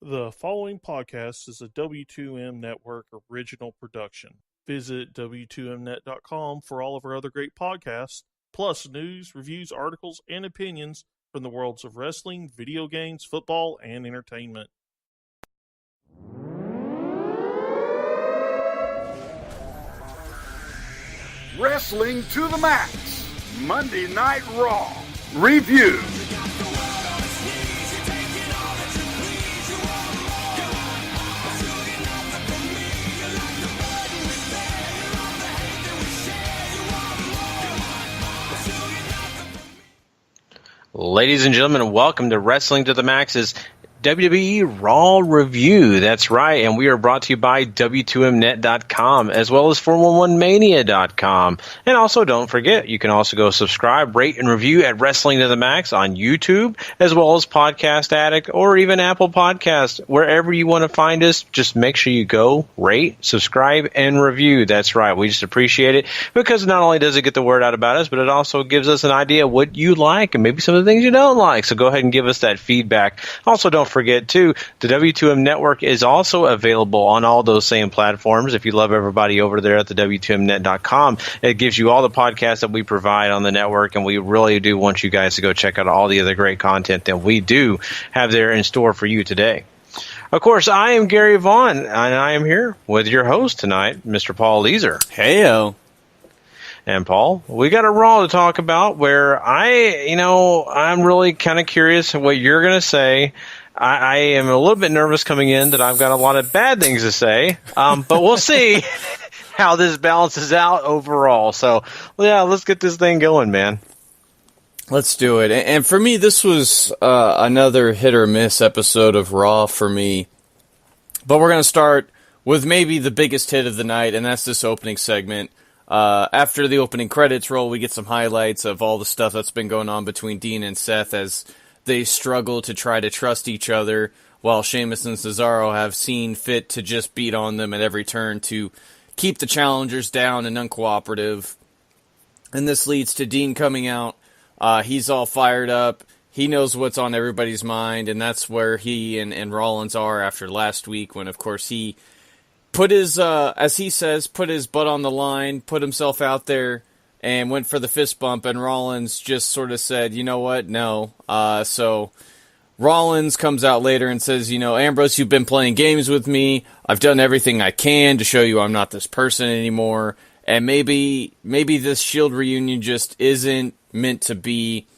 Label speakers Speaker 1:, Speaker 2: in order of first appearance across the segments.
Speaker 1: The following podcast is a W2M Network original production. Visit W2Mnet.com for all of our other great podcasts, plus news, reviews, articles, and opinions from the worlds of wrestling, video games, football, and entertainment.
Speaker 2: Wrestling to the Max, Monday Night Raw, review.
Speaker 3: Ladies and gentlemen, welcome to Wrestling to the Max's WWE Raw review. That's right, and we are brought to you by W2Mnet.com as well as 411mania.com. And also, don't forget, you can also go subscribe, rate, and review at Wrestling to the Max on YouTube as well as Podcast Addict or even Apple Podcasts. Wherever you want to find us, just make sure you go, rate, subscribe, and review. That's right, we just appreciate it because not only does it get the word out about us, but it also gives us an idea of what you like and maybe some of the things you don't like. So go ahead and give us that feedback. Also, don't forget, too, the W2M Network is also available on all those same platforms. If you love everybody over there at the W2Mnet.com, it gives you all the podcasts that we provide on the network, and we really do want you guys to go check out all the other great content that we do have there in store for you today. Of course, I am Gary Vaughan, and I am here with your host tonight, Mr. Paul Leazar.
Speaker 4: Heyo.
Speaker 3: And Paul, we got a Raw to talk about where I'm really kind of curious what you're going to say. I am a little bit nervous coming in that I've got a lot of bad things to say, but we'll see how this balances out overall. So, yeah, let's get this thing going, man.
Speaker 4: Let's do it. And for me, this was another hit or miss episode of Raw for me. But we're going to start with maybe the biggest hit of the night, and that's this opening segment. After the opening credits roll, we get some highlights of all the stuff that's been going on between Dean and Seth as they struggle to try to trust each other, while Sheamus and Cesaro have seen fit to just beat on them at every turn to keep the challengers down and uncooperative. And this leads to Dean coming out. He's all fired up. He knows what's on everybody's mind, and that's where he and Rollins are after last week when, of course, he put his, as he says, put his butt on the line, put himself out there, and went for the fist bump, and Rollins just sort of said, you know what, no. So Rollins comes out later and says, Ambrose, you've been playing games with me. I've done everything I can to show you I'm not this person anymore. And maybe this Shield reunion just isn't meant to be.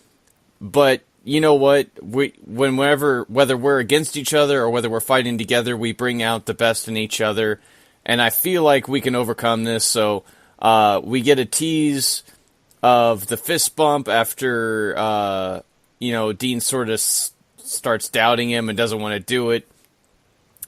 Speaker 4: But you know what? Whether we're against each other or whether we're fighting together, we bring out the best in each other. And I feel like we can overcome this. So we get a tease of the fist bump after, Dean sort of starts doubting him and doesn't want to do it.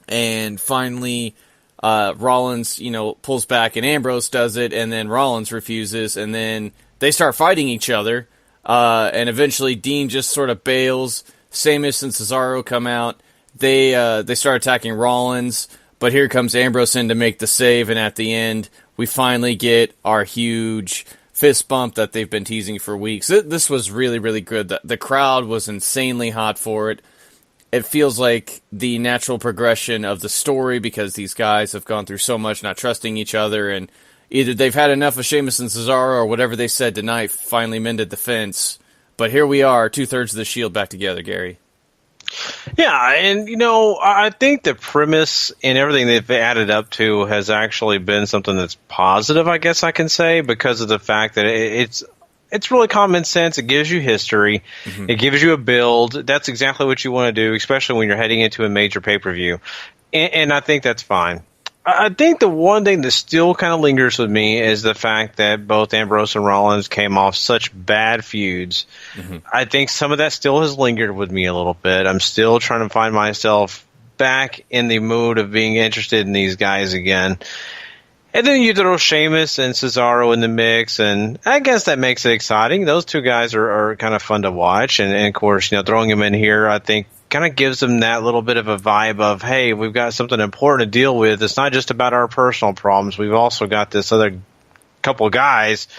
Speaker 4: And finally, Rollins, pulls back and Ambrose does it, and then Rollins refuses, and then they start fighting each other. And eventually Dean just sort of bails. Sheamus and Cesaro come out. They start attacking Rollins, but here comes Ambrose in to make the save, and at the end, we finally get our huge fist bump that they've been teasing for weeks. This was really, really good. The crowd was insanely hot for it. It feels like the natural progression of the story because these guys have gone through so much not trusting each other, and either they've had enough of Sheamus and Cesaro or whatever they said tonight finally mended the fence. But here we are, 2/3 of the Shield back together, Gary.
Speaker 3: Yeah, and, I think the premise and everything they've added up to has actually been something that's positive, I guess I can say, because of the fact that it's really common sense. It gives you history. Mm-hmm. It gives you a build. That's exactly what you want to do, especially when you're heading into a major pay-per-view. And I think that's fine. I think the one thing that still kind of lingers with me is the fact that both Ambrose and Rollins came off such bad feuds. Mm-hmm. I think some of that still has lingered with me a little bit. I'm still trying to find myself back in the mood of being interested in these guys again. And then you throw Sheamus and Cesaro in the mix, and I guess that makes it exciting. Those two guys are kind of fun to watch. And of course, throwing them in here, I think, kind of gives them that little bit of a vibe of, hey, we've got something important to deal with. It's not just about our personal problems. We've also got this other couple guys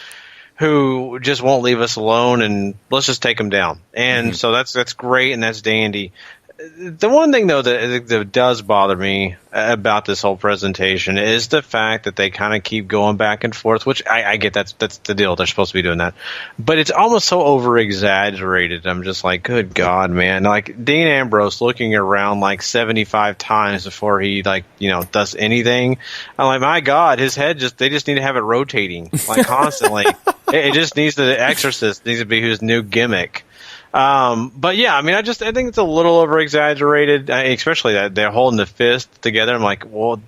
Speaker 3: who just won't leave us alone, and let's just take them down. And so that's great, and that's dandy. the one thing, though, that does bother me about this whole presentation is the fact that they kind of keep going back and forth, which I get that's the deal. They're supposed to be doing that. But it's almost so over-exaggerated. I'm just like, good God, man. Like, Dean Ambrose looking around like 75 times before he, like, does anything. I'm like, my God, his head they just need to have it rotating, like, constantly. it just needs the Exorcist needs to be his new gimmick. But yeah, I mean, I think it's a little over exaggerated, especially that they're holding the fist together. I'm like, well,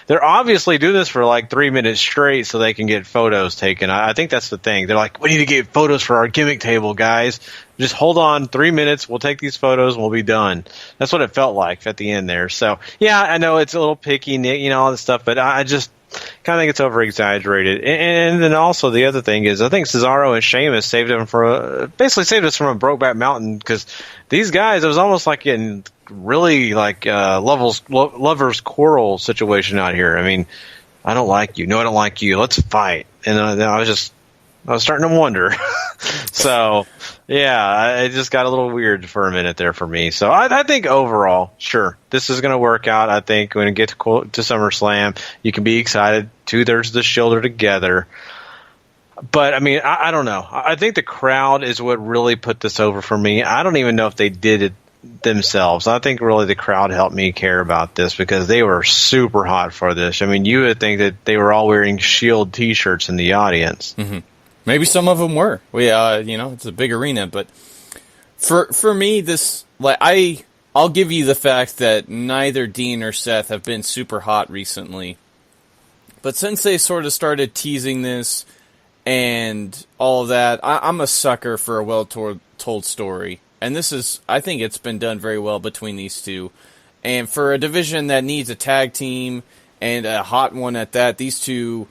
Speaker 3: they're obviously doing this for like 3 minutes straight so they can get photos taken. I think that's the thing. They're like, we need to get photos for our gimmick table, guys. Just hold on 3 minutes. We'll take these photos and we'll be done. That's what it felt like at the end there. So yeah, I know it's a little picky, all this stuff, but I just kind of think it's over exaggerated. And then also the other thing is, I think Cesaro and Sheamus saved us from a Brokeback Mountain, because these guys, it was almost like getting really like lovers quarrel situation out here. I mean, I don't like you. No, I don't like you. Let's fight. And I was starting to wonder. So, yeah, it just got a little weird for a minute there for me. So I think overall, sure, this is going to work out. I think when we get to SummerSlam, you can be excited. 2/3 of the Shield are together. But, I mean, I don't know. I think the crowd is what really put this over for me. I don't even know if they did it themselves. I think really the crowd helped me care about this, because they were super hot for this. I mean, you would think that they were all wearing Shield T-shirts in the audience.
Speaker 4: Mm-hmm. Maybe some of them were. It's a big arena, but for me, this, like, I'll give you the fact that neither Dean or Seth have been super hot recently. But since they sort of started teasing this and all of that, I'm a sucker for a well-told story. And I think it's been done very well between these two. And for a division that needs a tag team, and a hot one at that, these two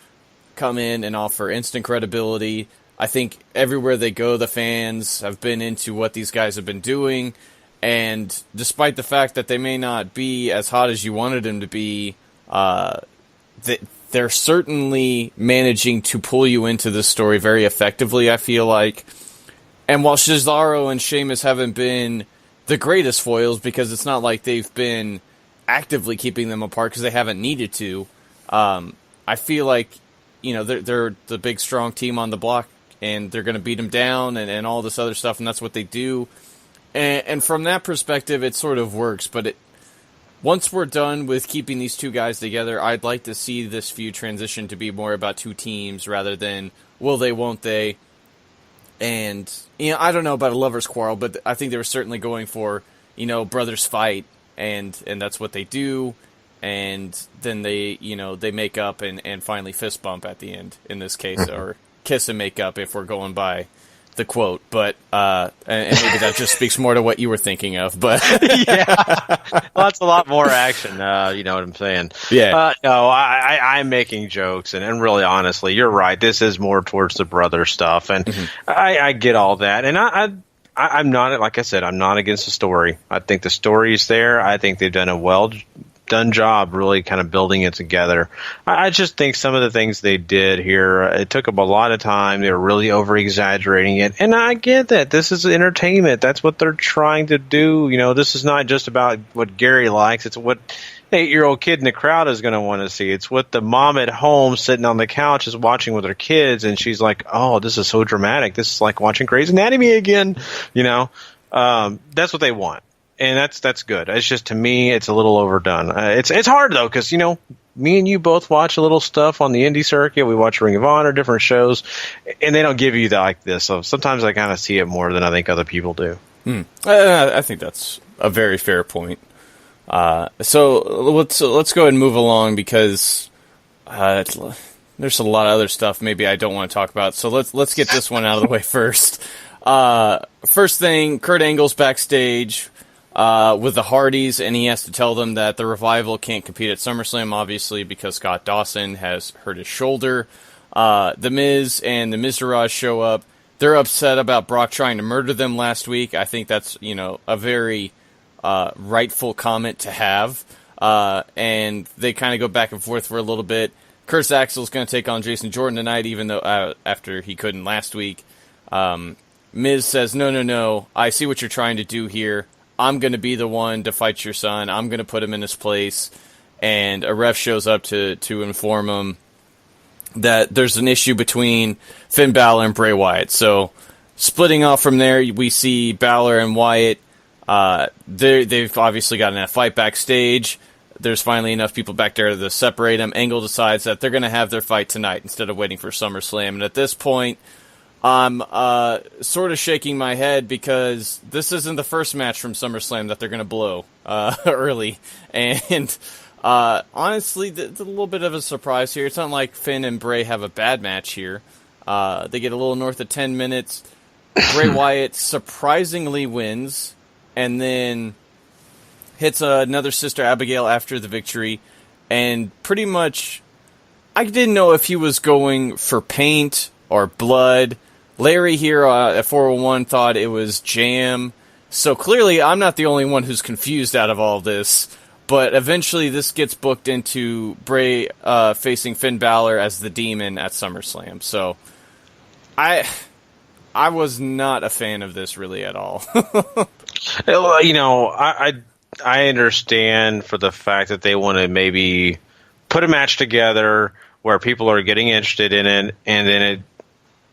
Speaker 4: come in and offer instant credibility. I think everywhere they go, the fans have been into what these guys have been doing. And despite the fact that they may not be as hot as you wanted them to be, they're certainly managing to pull you into this story very effectively, I feel like. And while Cesaro and Sheamus haven't been the greatest foils, because it's not like they've been actively keeping them apart because they haven't needed to, I feel like, they're the big, strong team on the block, and they're going to beat them down and all this other stuff, and that's what they do. And from that perspective, it sort of works. But once we're done with keeping these two guys together, I'd like to see this feud transition to be more about two teams rather than will they, won't they. And, I don't know about a lover's quarrel, but I think they were certainly going for, brothers fight, and that's what they do. And then they make up and finally fist bump at the end, in this case, or kiss and make up if we're going by the quote. But and maybe that just speaks more to what you were thinking of. But
Speaker 3: yeah, well, that's a lot more action. You know what I'm saying?
Speaker 4: Yeah.
Speaker 3: No, I'm making jokes, and really, honestly, you're right. This is more towards the brother stuff, and I get all that, and I'm not, like I said, I'm not against the story. I think the story is there. I think they've done a well-done job really kind of building it together. I just think some of the things they did here, it took up a lot of time. They were really over-exaggerating it. And I get that. This is entertainment. That's what they're trying to do. This is not just about what Gary likes. It's what an 8-year-old kid in the crowd is going to want to see. It's what the mom at home sitting on the couch is watching with her kids, and she's like, oh, this is so dramatic. This is like watching Grey's Anatomy again. That's what they want. And that's good. It's just, to me, it's a little overdone. It's hard, though, because, me and you both watch a little stuff on the indie circuit. We watch Ring of Honor, different shows, and they don't give you that like this. So sometimes I kind of see it more than I think other people do.
Speaker 4: I think that's a very fair point. So let's go ahead and move along, because there's a lot of other stuff maybe I don't want to talk about. So let's get this one out of the way first. First thing, Kurt Angle's backstage with the Hardys, and he has to tell them that the Revival can't compete at SummerSlam, obviously, because Scott Dawson has hurt his shoulder. The Miz and the Miztourage show up. They're upset about Brock trying to murder them last week. I think that's, a very rightful comment to have. And they kind of go back and forth for a little bit. Curtis Axel's going to take on Jason Jordan tonight, even though after he couldn't last week. Miz says, no, I see what you're trying to do here. I'm going to be the one to fight your son. I'm going to put him in his place. And a ref shows up to inform him that there's an issue between Finn Balor and Bray Wyatt. So splitting off from there, we see Balor and Wyatt. They've obviously gotten that fight backstage. There's finally enough people back there to separate them. Angle decides that they're going to have their fight tonight instead of waiting for SummerSlam. And at this point, I'm sort of shaking my head because this isn't the first match from SummerSlam that they're going to blow early. And honestly, it's a little bit of a surprise here. It's not like Finn and Bray have a bad match here. They get a little north of 10 minutes. Bray Wyatt surprisingly wins and then hits another Sister Abigail after the victory. And pretty much, I didn't know if he was going for paint or blood. Larry here at 401 thought it was jam. So clearly, I'm not the only one who's confused out of all this. But eventually, this gets booked into Bray facing Finn Balor as the Demon at SummerSlam. So, I was not a fan of this really at all.
Speaker 3: You know, I understand for the fact that they want to maybe put a match together where people are getting interested in it, and then it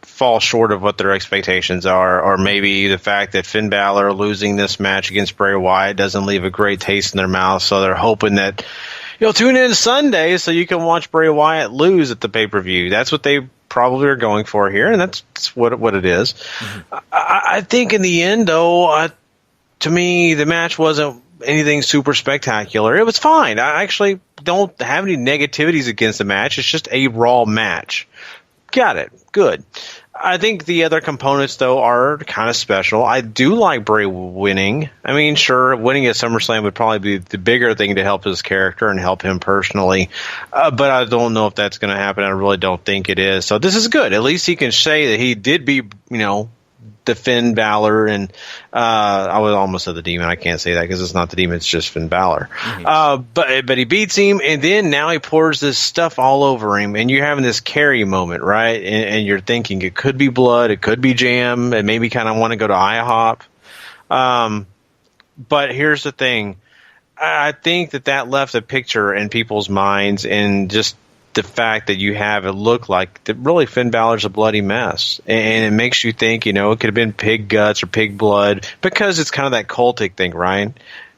Speaker 3: falls short of what their expectations are, or maybe the fact that Finn Balor losing this match against Bray Wyatt doesn't leave a great taste in their mouth, so they're hoping that you'll tune in Sunday so you can watch Bray Wyatt lose at the pay-per-view. That's what they probably are going for here, and that's what it is. Mm-hmm. I think in the end, though, to me, the match wasn't anything super spectacular. It was fine. I actually don't have any negativities against the match. It's just a Raw match. Got it. Good. I think the other components, though, are kind of special. I do like Bray winning. I mean, sure, winning at SummerSlam would probably be the bigger thing to help his character and help him personally. But I don't know if that's going to happen. I really don't think it is. So this is good. At least he can say that he did be, the Finn Balor, and I was almost said the Demon. I can't say that because it's not the Demon, it's just Finn Balor. Mm-hmm. But he beats him, and then now he pours this stuff all over him, and you're having this carry moment, right? And you're thinking it could be blood, it could be jam, and maybe kind of want to go to IHOP. But here's the thing. I think that left a picture in people's minds, and just the fact that you have it look like that really Finn Balor's a bloody mess, and it makes you think, it could have been pig guts or pig blood, because it's kind of that cultic thing, right?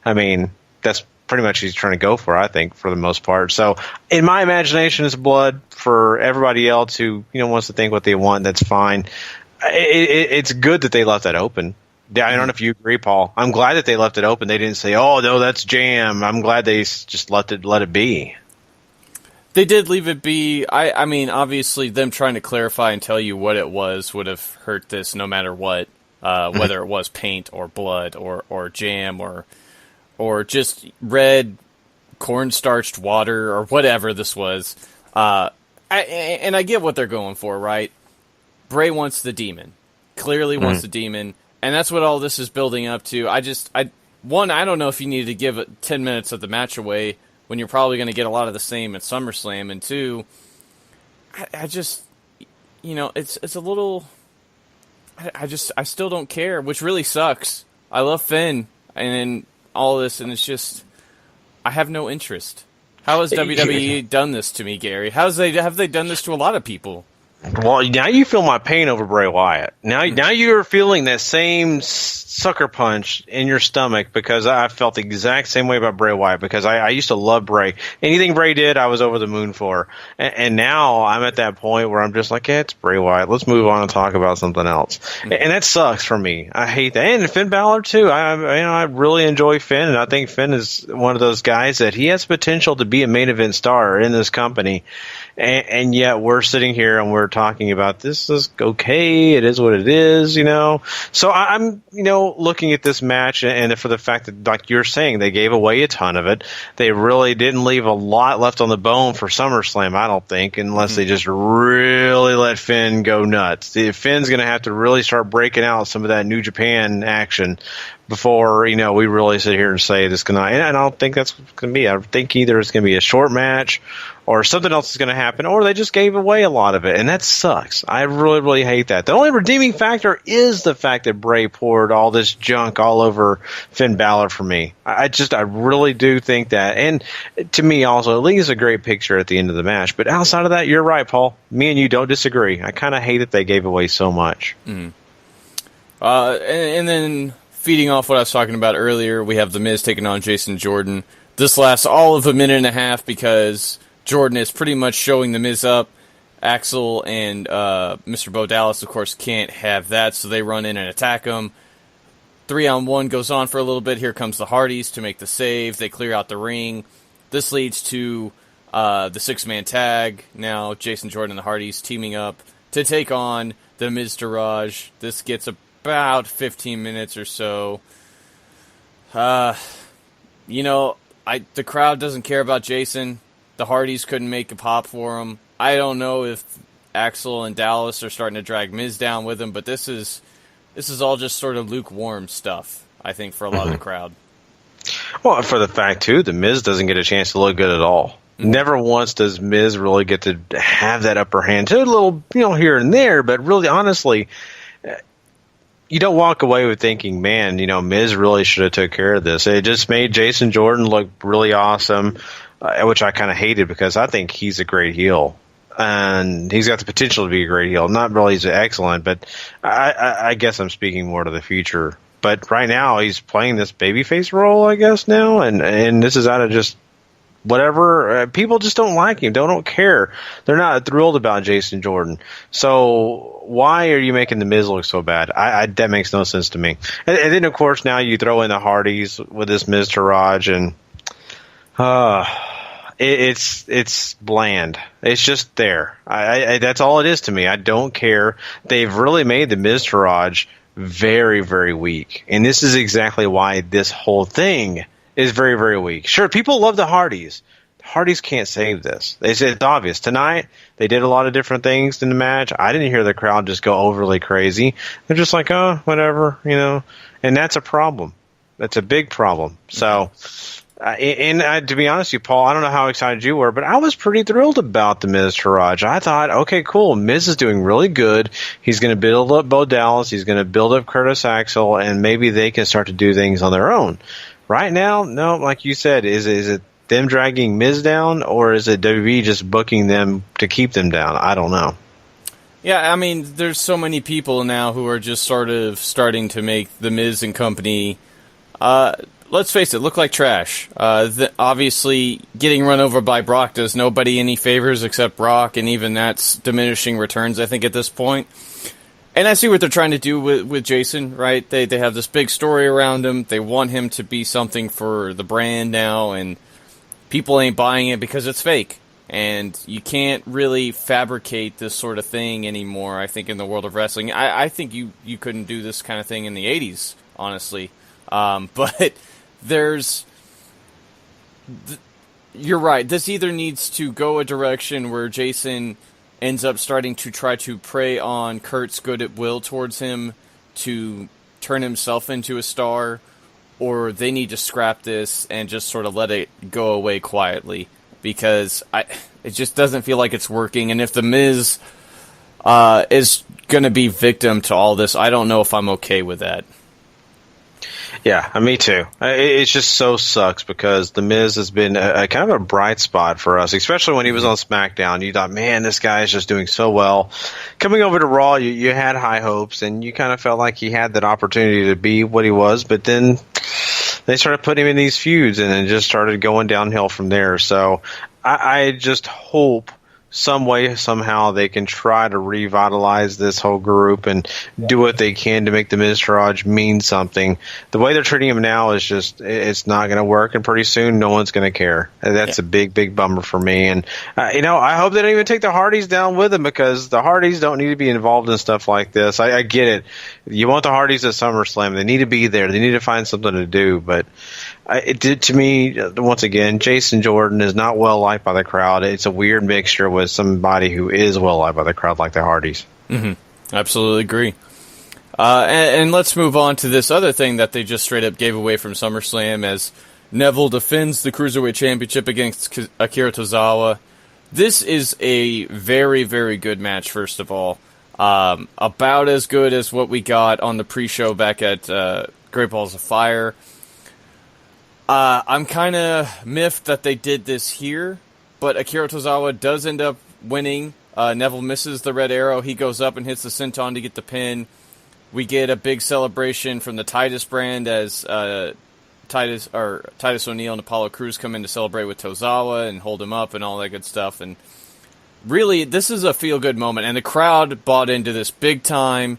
Speaker 3: I mean, that's pretty much what he's trying to go for, I think, for the most part. So in my imagination, it's blood. For everybody else who wants to think what they want, that's fine. It's good that they left that open. I don't know if you agree, Paul. I'm glad that they left it open. They didn't say, "Oh no, that's jam." I'm glad they just let it be.
Speaker 4: They did leave it be. I mean, obviously, them trying to clarify and tell you what it was would have hurt this no matter what, whether it was paint or blood or jam or just red cornstarched water or whatever this was. And I get what they're going for, right? Bray wants the Demon. Clearly wants the Demon, and that's what all this is building up to. I don't know if you need to give 10 minutes of the match away when you're probably going to get a lot of the same at SummerSlam. And two, I just, it's a little, I still don't care, which really sucks. I love Finn and all this, and it's just, I have no interest. How has WWE done this to me, Gary? Have they done this to a lot of people?
Speaker 3: Well, now you feel my pain over Bray Wyatt. Now you're feeling that same sucker punch in your stomach, because I felt the exact same way about Bray Wyatt, because I used to love Bray. Anything Bray did, I was over the moon for. And now I'm at that point where I'm just like, it's Bray Wyatt. Let's move on and talk about something else. Mm-hmm. And that sucks for me. I hate that. And Finn Balor, too. I really enjoy Finn, and I think Finn is one of those guys that he has potential to be a main event star in this company. And yet we're sitting here and we're talking about this is okay. It is what it is, So I'm, looking at this match, and for the fact that, like you're saying, they gave away a ton of it. They really didn't leave a lot left on the bone for SummerSlam, I don't think, unless they just really let Finn go nuts. Finn's going to have to really start breaking out some of that New Japan action, before, we really sit here and say this and I don't think that's going to be. I think either it's going to be a short match or something else is going to happen, or they just gave away a lot of it, and that sucks. I really, really hate that. The only redeeming factor is the fact that Bray poured all this junk all over Finn Balor for me. I really do think that, and to me also, it leaves a great picture at the end of the match. But outside of that, you're right, Paul. Me and you don't disagree. I kind of hate that they gave away so much.
Speaker 4: And then feeding off what I was talking about earlier, we have The Miz taking on Jason Jordan. This lasts all of a minute and a half because Jordan is pretty much showing The Miz up. Axel and Mr. Bo Dallas, of course, can't have that, so they run in and attack him. 3-on-1 goes on for a little bit. Here comes the Hardys to make the save. They clear out the ring. This leads to the six-man tag. Now Jason Jordan and the Hardys teaming up to take on the Miz Taraj. This gets about 15 minutes or so. The crowd doesn't care about Jason. The Hardys couldn't make a pop for him. I don't know if Axel and Dallas are starting to drag Miz down with him, but this is all just sort of lukewarm stuff, I think, for a lot of the crowd.
Speaker 3: Well, for the fact, too, the Miz doesn't get a chance to look good at all. Never once does Miz really get to have that upper hand. To a little, here and there, but really, honestly, you don't walk away with thinking, man, Miz really should have took care of this. It just made Jason Jordan look really awesome, which I kind of hated because I think he's a great heel. And he's got the potential to be a great heel. Not really he's excellent, but I guess I'm speaking more to the future. But right now, he's playing this babyface role, I guess, now. And this is out of just whatever. People just don't like him. They don't care. They're not thrilled about Jason Jordan. So why are you making the Miz look so bad? That makes no sense to me. And then, of course, now you throw in the Hardys with this Miz Taraj, and it's bland. It's just there. That's all it is to me. I don't care. They've really made the Miz Taraj very, very weak. And this is exactly why this whole thing is very, very weak. Sure, people love the Hardys. The Hardys can't save this. It's obvious. Tonight, they did a lot of different things in the match. I didn't hear the crowd just go overly crazy. They're just like, oh, whatever, And that's a problem. That's a big problem. So, to be honest with you, Paul, I don't know how excited you were, but I was pretty thrilled about the Miz Taraj. I thought, okay, cool. Miz is doing really good. He's going to build up Bo Dallas. He's going to build up Curtis Axel, and maybe they can start to do things on their own. Right now, no, like you said, is it them dragging Miz down, or is it WWE just booking them to keep them down? I don't know.
Speaker 4: Yeah, I mean, there's so many people now who are just sort of starting to make the Miz and company, let's face it, look like trash. Obviously, getting run over by Brock does nobody any favors except Brock, and even that's diminishing returns, I think, at this point. And I see what they're trying to do with Jason, right? They have this big story around him. They want him to be something for the brand now, and people ain't buying it because it's fake. And you can't really fabricate this sort of thing anymore, I think, in the world of wrestling. I think you couldn't do this kind of thing in the 80s, honestly. But you're right. This either needs to go a direction where Jason ends up starting to try to prey on Kurt's goodwill towards him to turn himself into a star, or they need to scrap this and just sort of let it go away quietly, because it just doesn't feel like it's working. And if The Miz is going to be victim to all this, I don't know if I'm okay with that.
Speaker 3: Yeah, me too. It just so sucks because The Miz has been a kind of a bright spot for us, especially when he was on SmackDown. You thought, man, this guy is just doing so well. Coming over to Raw, you had high hopes, and you kind of felt like he had that opportunity to be what he was, but then they started putting him in these feuds, and it just started going downhill from there. So I just hope some way, somehow, they can try to revitalize this whole group and do what they can to make the Miz Taraj mean something. The way they're treating him now is just, it's not going to work, and pretty soon no one's going to care. And that's a big, big bummer for me. And, I hope they don't even take the Hardys down with them, because the Hardys don't need to be involved in stuff like this. I get it. You want the Hardys at SummerSlam. They need to be there. They need to find something to do, but it did to me, once again, Jason Jordan is not well liked by the crowd. It's a weird mixture with somebody who is well liked by the crowd, like the Hardys.
Speaker 4: Mm-hmm. Absolutely agree. And let's move on to this other thing that they just straight up gave away from SummerSlam as Neville defends the Cruiserweight Championship against Akira Tozawa. This is a very, very good match, first of all. About as good as what we got on the pre-show back at Great Balls of Fire. I'm kind of miffed that they did this here, but Akira Tozawa does end up winning. Neville misses the red arrow. He goes up and hits the senton to get the pin. We get a big celebration from the Titus brand as Titus O'Neil and Apollo Crews come in to celebrate with Tozawa and hold him up and all that good stuff. And really, this is a feel-good moment, and the crowd bought into this big time.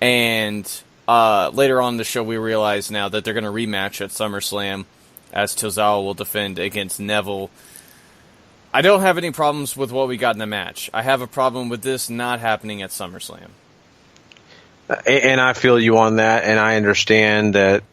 Speaker 4: And later on in the show, we realize now that they're going to rematch at SummerSlam, as Tozawa will defend against Neville. I don't have any problems with what we got in the match. I have a problem with this not happening at SummerSlam.
Speaker 3: And I feel you on that, and I understand that.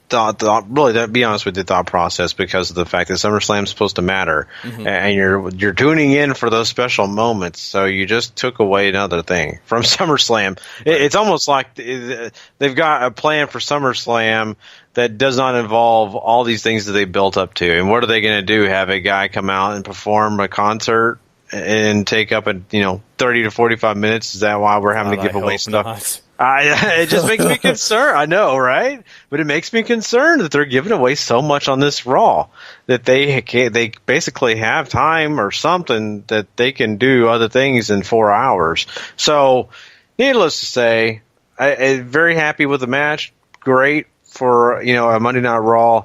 Speaker 3: Really, to be honest with the thought process, because of the fact that SummerSlam is supposed to matter, and you're tuning in for those special moments, so you just took away another thing from SummerSlam. It's almost like they've got a plan for SummerSlam that does not involve all these things that they built up to. And what are they going to do? Have a guy come out and perform a concert and take up 30 to 45 minutes? Is that why we're having to give away stuff?
Speaker 4: Not.
Speaker 3: It just makes me concerned. I know, right? But it makes me concerned that they're giving away so much on this Raw that they basically have time or something that they can do other things in 4 hours. So, needless to say, I'm very happy with the match. Great for a Monday Night Raw.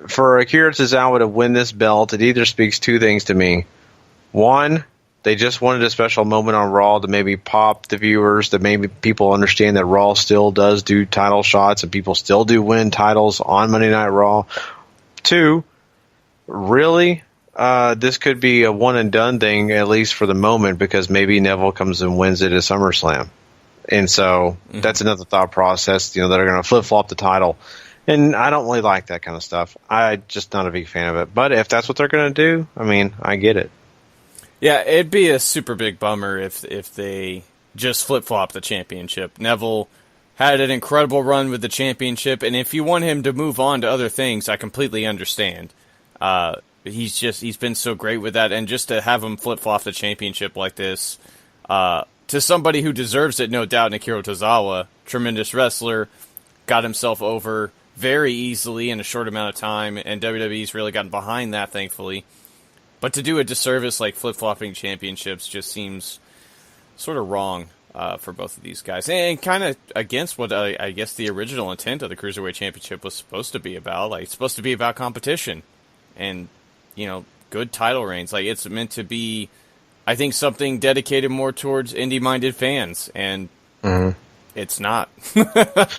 Speaker 3: For Akira Tozawa to win this belt, it either speaks two things to me. One, they just wanted a special moment on Raw to maybe pop the viewers, that maybe people understand that Raw still does do title shots and people still do win titles on Monday Night Raw. Two, really, this could be a one-and-done thing, at least for the moment, because maybe Neville comes and wins it at SummerSlam. And so that's another thought process, that are going to flip-flop the title. And I don't really like that kind of stuff. I'm just not a big fan of it. But if that's what they're going to do, I get it.
Speaker 4: Yeah, it'd be a super big bummer if they just flip-flop the championship. Neville had an incredible run with the championship, and if you want him to move on to other things, I completely understand. He's been so great with that, and just to have him flip-flop the championship like this, to somebody who deserves it, no doubt, Akira Tozawa, tremendous wrestler, got himself over very easily in a short amount of time, and WWE's really gotten behind that, thankfully. But to do a disservice like flip-flopping championships just seems sort of wrong for both of these guys. And kind of against what I guess the original intent of the Cruiserweight Championship was supposed to be about. Like, it's supposed to be about competition and, good title reigns. Like, it's meant to be, I think, something dedicated more towards indie-minded fans. And it's not.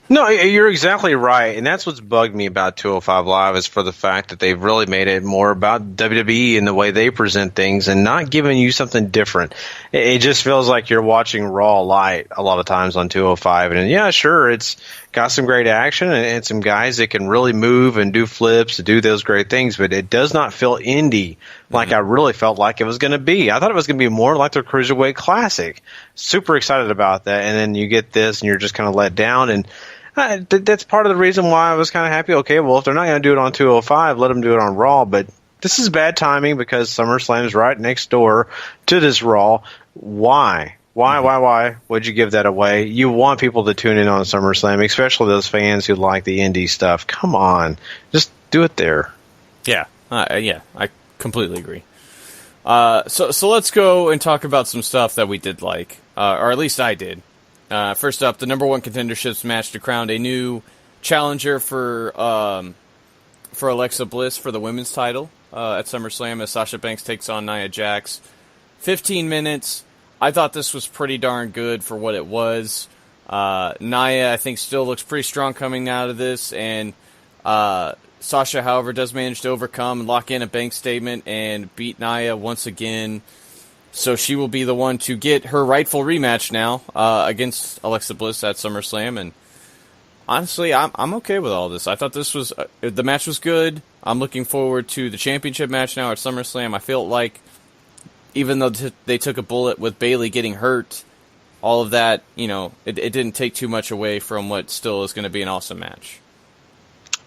Speaker 3: No, you're exactly right. And that's what's bugged me about 205 Live is for the fact that they've really made it more about WWE and the way they present things and not giving you something different. It just feels like you're watching Raw Light a lot of times on 205. And yeah, sure, it's got some great action and some guys that can really move and do flips and do those great things, but it does not feel indie like I really felt like it was going to be. I thought it was going to be more like the Cruiserweight Classic. Super excited about that. And then you get this and you're just kind of let down. And that's part of the reason why I was kind of happy. Okay, well, if they're not going to do it on 205, let them do it on Raw. But this is bad timing because SummerSlam is right next door to this Raw. Why? Why would you give that away? You want people to tune in on SummerSlam, especially those fans who like the indie stuff. Come on. Just do it there.
Speaker 4: Yeah, I completely agree. So let's go and talk about some stuff that we did like, or at least I did. First up, the number one contenderships match to crown a new challenger for Alexa Bliss for the women's title at SummerSlam as Sasha Banks takes on Nia Jax. 15 minutes. I thought this was pretty darn good for what it was. Nia, I think, still looks pretty strong coming out of this, and Sasha, however, does manage to overcome and lock in a Banks statement and beat Nia once again. So she will be the one to get her rightful rematch now against Alexa Bliss at SummerSlam. And honestly, I'm okay with all this. I thought this was the match was good. I'm looking forward to the championship match now at SummerSlam. I feel like even though they took a bullet with Bayley getting hurt, all of that, it didn't take too much away from what still is going to be an awesome match.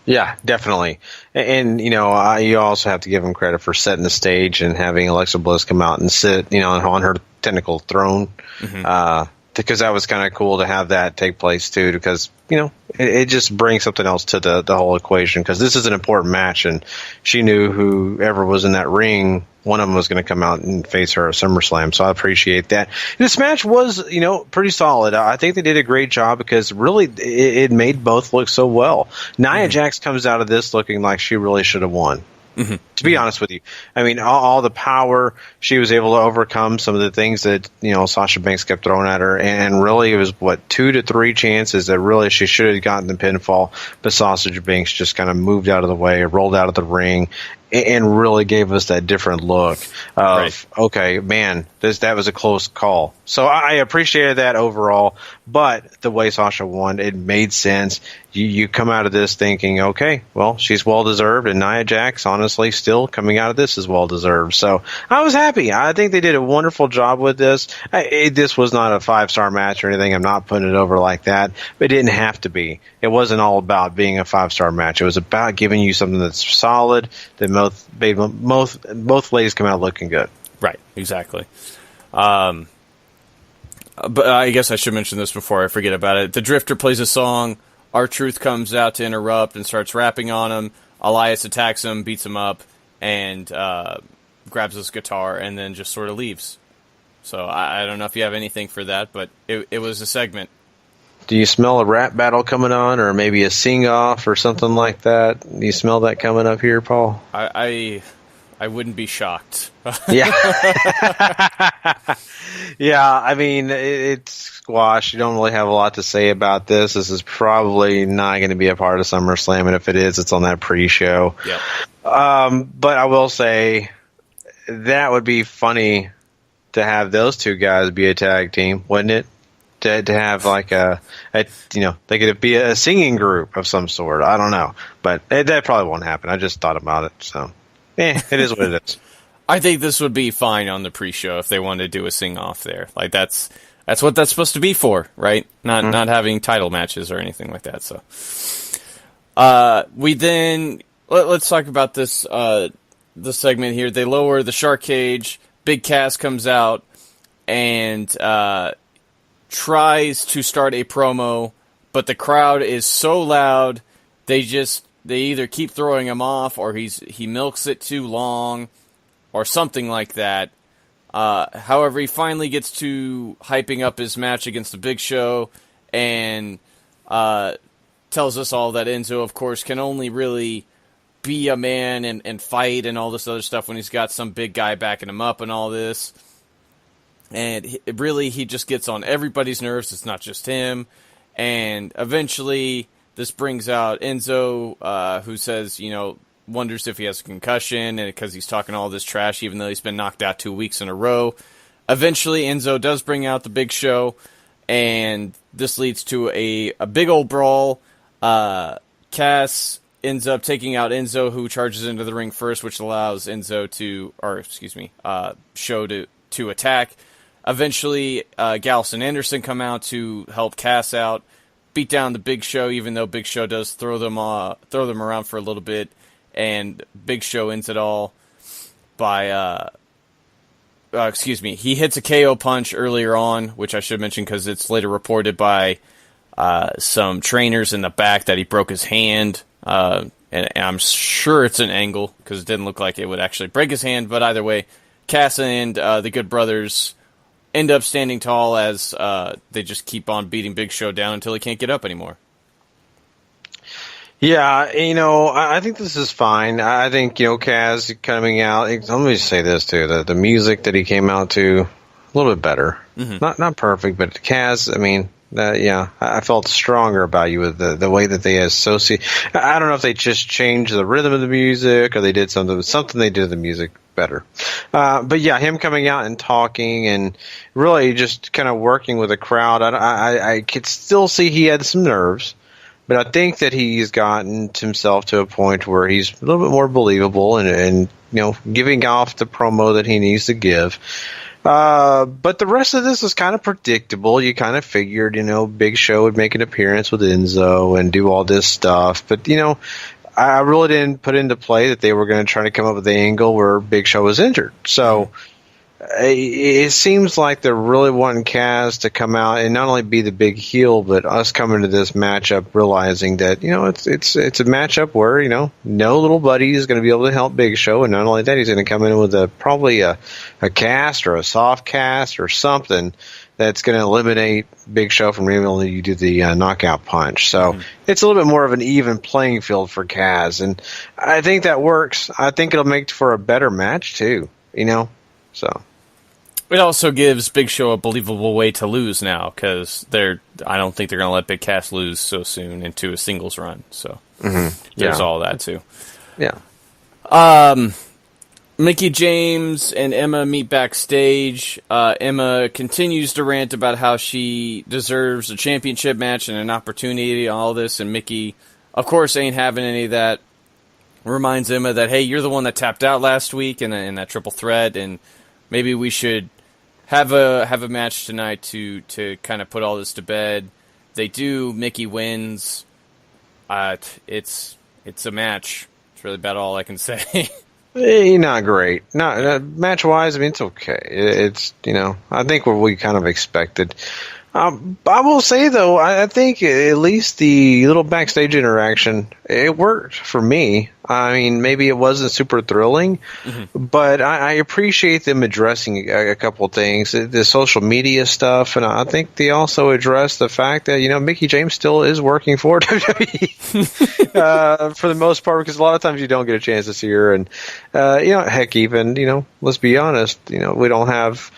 Speaker 3: Yeah, definitely. And you also have to give him credit for setting the stage and having Alexa Bliss come out and sit, on her technical throne. Mm-hmm. Because that was kind of cool to have that take place too, because it just brings something else to the whole equation, because this is an important match, and she knew whoever was in that ring, one of them was going to come out and face her at SummerSlam, so I appreciate that. This match was pretty solid. I think they did a great job, because really it made both look so well. Nia Jax comes out of this looking like she really should have won. Mm-hmm. To be honest with you, I mean, all the power, she was able to overcome some of the things that Sasha Banks kept throwing at her, and really it was 2 to 3 chances that really she should have gotten the pinfall, but Sasha Banks just kind of moved out of the way, rolled out of the ring, and really gave us that different look of, okay, man, that was a close call. So I appreciated that overall, but the way Sasha won, it made sense. You come out of this thinking, okay, well, she's well-deserved, and Nia Jax, honestly, still coming out of this is well-deserved. So I was happy. I think they did a wonderful job with this. This was not a 5-star match or anything. I'm not putting it over like that, but it didn't have to be. It wasn't all about being a 5-star match. It was about giving you something that's solid, that both ladies come out looking good.
Speaker 4: Right, exactly. But I guess I should mention this before I forget about it. The Drifter plays a song. R-Truth comes out to interrupt and starts rapping on him. Elias attacks him, beats him up, and grabs his guitar, and then just sort of leaves. So I don't know if you have anything for that, but it was a segment.
Speaker 3: Do you smell a rap battle coming on, or maybe a sing-off or something like that? Do you smell that coming up here, Paul?
Speaker 4: I wouldn't be shocked.
Speaker 3: Yeah. Yeah, I mean, it's squash. You don't really have a lot to say about this. This is probably not going to be a part of SummerSlam, and if it is, it's on that pre-show.
Speaker 4: Yep.
Speaker 3: But I will say that would be funny to have those two guys be a tag team, wouldn't it? To have like they could be a singing group of some sort. I don't know, but that probably won't happen. I just thought about it, so it is what it is.
Speaker 4: I think this would be fine on the pre-show if they wanted to do a sing-off there. Like that's what that's supposed to be for, right? Not having title matches or anything like that. So, we then let's talk about this the segment here. They lower the shark cage. Big Cass comes out and tries to start a promo, but the crowd is so loud they either keep throwing him off, or he milks it too long, or something like that. However, he finally gets to hyping up his match against the Big Show, and tells us all that Enzo, of course, can only really be a man and fight and all this other stuff when he's got some big guy backing him up and all this. And he just gets on everybody's nerves. It's not just him. And eventually, this brings out Enzo, who says, wonders if he has a concussion, and because he's talking all this trash, even though he's been knocked out 2 weeks in a row. Eventually, Enzo does bring out the Big Show, and this leads to a big old brawl. Cass ends up taking out Enzo, who charges into the ring first, which allows Show to attack. Eventually, Gallus and Anderson come out to help Cass out, beat down the Big Show, even though Big Show does throw them around for a little bit, and Big Show ends it all by he hits a KO punch earlier on, which I should mention because it's later reported by some trainers in the back that he broke his hand, and I'm sure it's an angle because it didn't look like it would actually break his hand, but either way, Cass and the Good Brothers end up standing tall as they just keep on beating Big Show down until he can't get up anymore.
Speaker 3: Yeah, I think this is fine. I think, Cass coming out, let me just say this too, the music that he came out to, a little bit better. Mm-hmm. Not perfect, but Cass, I felt stronger about you with the way that they associate. I don't know if they just changed the rhythm of the music or they did something they did to the music better. But yeah, him coming out and talking and really just kind of working with the crowd. I could still see he had some nerves, but I think that he's gotten himself to a point where he's a little bit more believable and giving off the promo that he needs to give. But the rest of this is kind of predictable. You kind of figured, Big Show would make an appearance with Enzo and do all this stuff. But, I really didn't put into play that they were going to try to come up with the angle where Big Show was injured. So it seems like they're really wanting Kaz to come out and not only be the big heel, but us coming to this matchup realizing that, it's a matchup where, no little buddy is going to be able to help Big Show. And not only that, he's going to come in with probably a cast or a soft cast or something that's going to eliminate Big Show from being able to do the knockout punch. So it's a little bit more of an even playing field for Kaz. And I think that works. I think it'll make for a better match too, so.
Speaker 4: It also gives Big Show a believable way to lose now, because I don't think they're going to let Big Cass lose so soon into a singles run. So there's all that too.
Speaker 3: Yeah.
Speaker 4: Mickie James and Emma meet backstage. Emma continues to rant about how she deserves a championship match and an opportunity and all this, and Mickie, of course, ain't having any of that. Reminds Emma that, hey, you're the one that tapped out last week in that triple threat, and maybe we should have a match tonight to kind of put all this to bed. They do. Mickie wins. It's a match. It's really about all I can say.
Speaker 3: Not great. Not match wise. I mean, it's okay. It's I think what we kind of expected. I will say though, I think at least the little backstage interaction, it worked for me. I mean, maybe it wasn't super thrilling, but I appreciate them addressing a couple of things, the social media stuff, and I think they also addressed the fact that Mickie James still is working for WWE for the most part, because a lot of times you don't get a chance to see her, and heck, even let's be honest, we don't have.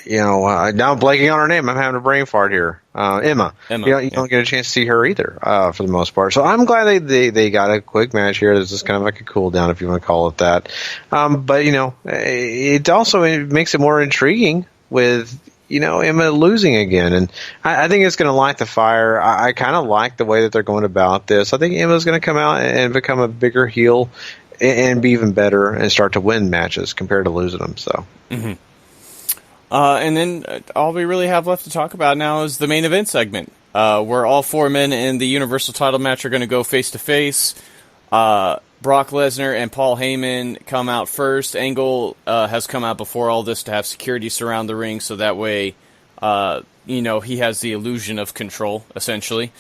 Speaker 3: Now I'm blanking on her name. I'm having a brain fart here. Emma. You don't get a chance to see her either, for the most part. So I'm glad they got a quick match here. This is kind of like a cool down, if you want to call it that. But it also makes it more intriguing with Emma losing again, and I think it's going to light the fire. I kind of like the way that they're going about this. I think Emma's going to come out and become a bigger heel and be even better and start to win matches compared to losing them. So.
Speaker 4: And then all we really have left to talk about now is the main event segment, where all four men in the Universal title match are going to go face-to-face. Brock Lesnar and Paul Heyman come out first. Angle has come out before all this to have security surround the ring, so that way, he has the illusion of control, essentially.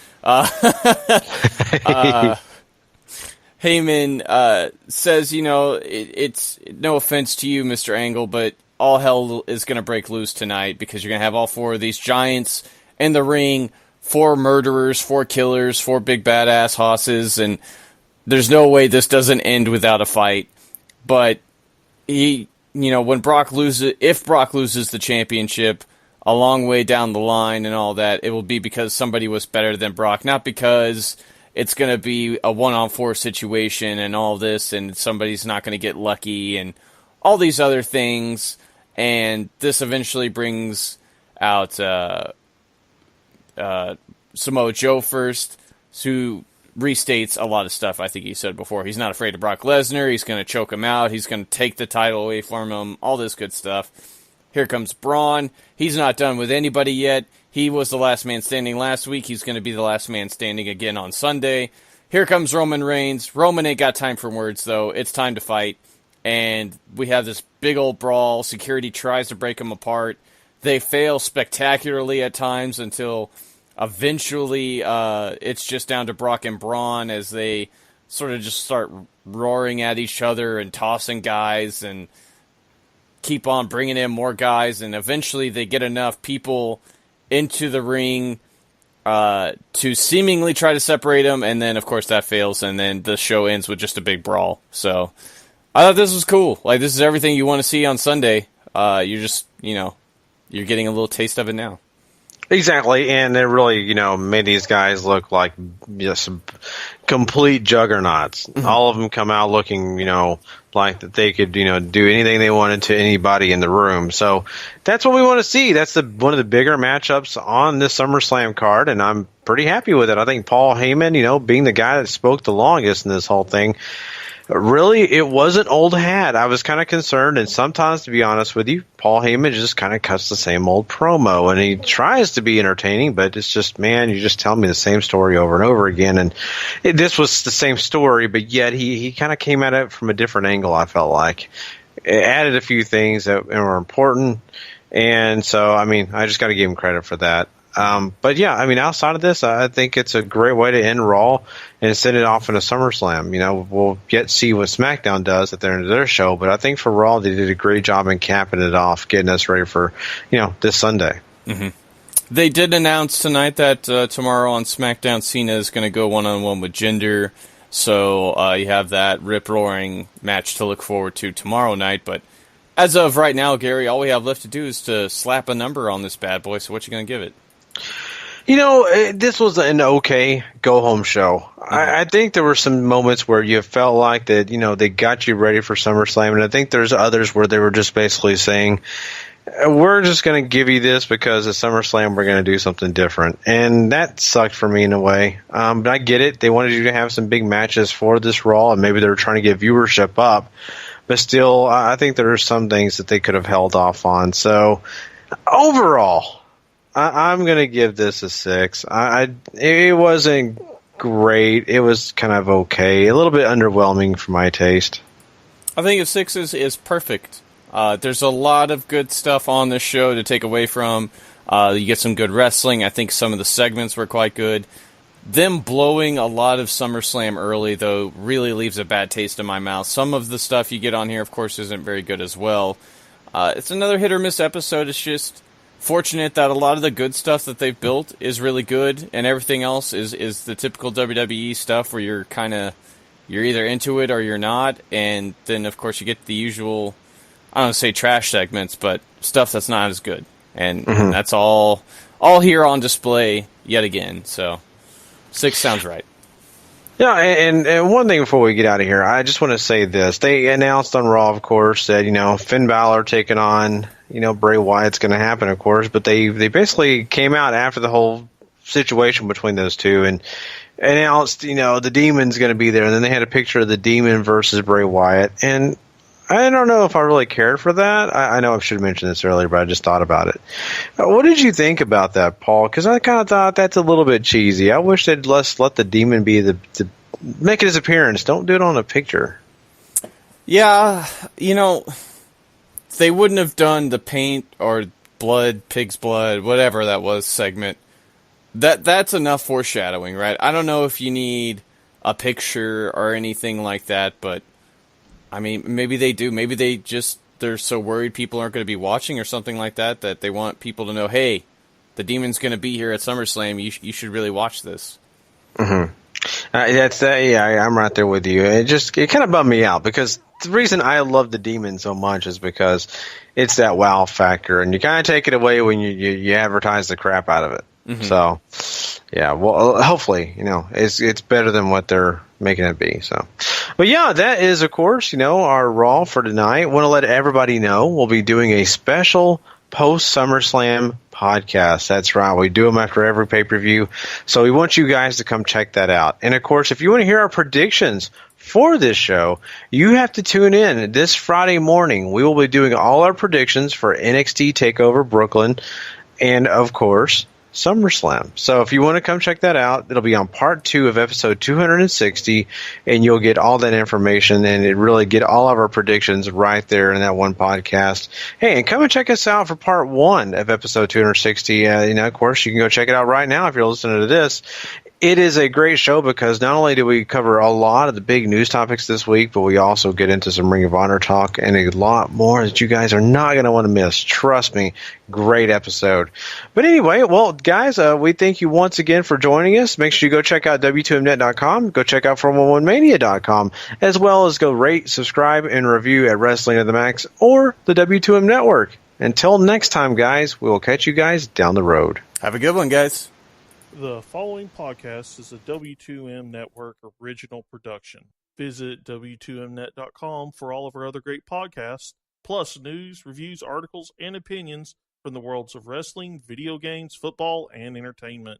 Speaker 4: Heyman says, it's no offense to you, Mr. Angle, but all hell is going to break loose tonight because you're going to have all four of these giants in the ring, 4 murderers, 4 killers, 4 big badass hosses, and there's no way this doesn't end without a fight. But when Brock loses, if Brock loses the championship, a long way down the line and all that, it will be because somebody was better than Brock, not because it's going to be a 1-on-4 situation and all this, and somebody's not going to get lucky and all these other things. And this eventually brings out Samoa Joe first, who restates a lot of stuff I think he said before. He's not afraid of Brock Lesnar. He's going to choke him out. He's going to take the title away from him. All this good stuff. Here comes Braun. He's not done with anybody yet. He was the last man standing last week. He's going to be the last man standing again on Sunday. Here comes Roman Reigns. Roman ain't got time for words, though. It's time to fight. And we have this big old brawl. Security tries to break them apart. They fail spectacularly at times until eventually it's just down to Brock and Braun as they sort of just start roaring at each other and tossing guys and keep on bringing in more guys. And eventually they get enough people into the ring to seemingly try to separate them. And then, of course, that fails. And then the show ends with just a big brawl. So I thought this was cool. Like, this is everything you want to see on Sunday. You're just, you're getting a little taste of it now.
Speaker 3: Exactly, and it really, made these guys look like just complete juggernauts. Mm-hmm. All of them come out looking, like that they could, do anything they wanted to anybody in the room. So that's what we want to see. That's one of the bigger matchups on this SummerSlam card, and I'm pretty happy with it. I think Paul Heyman, being the guy that spoke the longest in this whole thing, Really, it wasn't old hat. I was kind of concerned, and sometimes, to be honest with you, Paul Heyman just kind of cuts the same old promo, and he tries to be entertaining, but it's just, man, you just tell me the same story over and over again, and this was the same story, but yet he kind of came at it from a different angle, I felt like. It added a few things that were important, and so, I mean, I just got to give him credit for that. But yeah, I mean, outside of this, I think it's a great way to end Raw and send it off in a SummerSlam. You know, we'll yet see what SmackDown does at the end of their show, but I think for Raw, they did a great job in capping it off, getting us ready for, this Sunday.
Speaker 4: Mm-hmm. They did announce tonight that tomorrow on SmackDown, Cena is going to go one-on-one with Jinder, so you have that rip-roaring match to look forward to tomorrow night, but as of right now, Gary, all we have left to do is to slap a number on this bad boy, so what you going to give it?
Speaker 3: This was an okay go-home show. I think there were some moments where you felt like that, they got you ready for SummerSlam, and I think there's others where they were just basically saying, we're just going to give you this because at SummerSlam we're going to do something different. And that sucked for me in a way. But I get it. They wanted you to have some big matches for this Raw, and maybe they were trying to get viewership up. But still, I think there are some things that they could have held off on. So, overall, I'm going to give this a 6. It wasn't great. It was kind of okay. A little bit underwhelming for my taste.
Speaker 4: I think a 6 is perfect. There's a lot of good stuff on this show to take away from. You get some good wrestling. I think some of the segments were quite good. Them blowing a lot of SummerSlam early, though, really leaves a bad taste in my mouth. Some of the stuff you get on here, of course, isn't very good as well. It's another hit-or-miss episode. It's just fortunate that a lot of the good stuff that they've built is really good, and everything else is the typical WWE stuff where you're either into it or you're not, and then, of course, you get the usual, I don't want to say trash segments, but stuff that's not as good. And that's all here on display yet again, so 6 sounds right.
Speaker 3: Yeah, and one thing before we get out of here, I just want to say this. They announced on Raw, of course, that, Finn Balor taking on, Bray Wyatt's going to happen, of course, but they basically came out after the whole situation between those two and announced, the Demon's going to be there, and then they had a picture of the Demon versus Bray Wyatt, and I don't know if I really cared for that. I know I should have mentioned this earlier, but I just thought about it. What did you think about that, Paul? Because I kind of thought that's a little bit cheesy. I wish they'd let the Demon be make his appearance. Don't do it on a picture.
Speaker 4: Yeah, they wouldn't have done the paint or blood, pig's blood, whatever that was segment. That's enough foreshadowing, right? I don't know if you need a picture or anything like that, but I mean, maybe they do. Maybe they're so worried people aren't going to be watching or something like that they want people to know, hey, the Demon's going to be here at SummerSlam. You should really watch this.
Speaker 3: Mm-hmm. I'm right there with you. It kind of bummed me out because the reason I love the Demon so much is because it's that wow factor, and you kind of take it away when you advertise the crap out of it. Mm-hmm. So, yeah, well, hopefully, it's better than what they're making it be. So, but yeah, that is, of course, our Raw for tonight. Want to let everybody know we'll be doing a special post SummerSlam podcast. That's right. We do them after every pay-per-view. So we want you guys to come check that out. And of course, if you want to hear our predictions for this show, you have to tune in this Friday morning. We will be doing all our predictions for NXT TakeOver Brooklyn and, of course, SummerSlam. So if you want to come check that out, it'll be on part 2 of episode 260, and you'll get all that information and it really get all of our predictions right there in that one podcast. Hey, and come and check us out for part 1 of episode 260. Of course, you can go check it out right now if you're listening to this. It is a great show because not only do we cover a lot of the big news topics this week, but we also get into some Ring of Honor talk and a lot more that you guys are not going to want to miss. Trust me, great episode. But anyway, well, guys, we thank you once again for joining us. Make sure you go check out W2Mnet.com, go check out 411mania.com, as well as go rate, subscribe, and review at Wrestling of the Max or the W2M Network. Until next time, guys, we will catch you guys down the road.
Speaker 4: Have a good one, guys.
Speaker 1: The following podcast is a W2M Network original production. Visit W2Mnet.com for all of our other great podcasts, plus news, reviews, articles, and opinions from the worlds of wrestling, video games, football, and entertainment.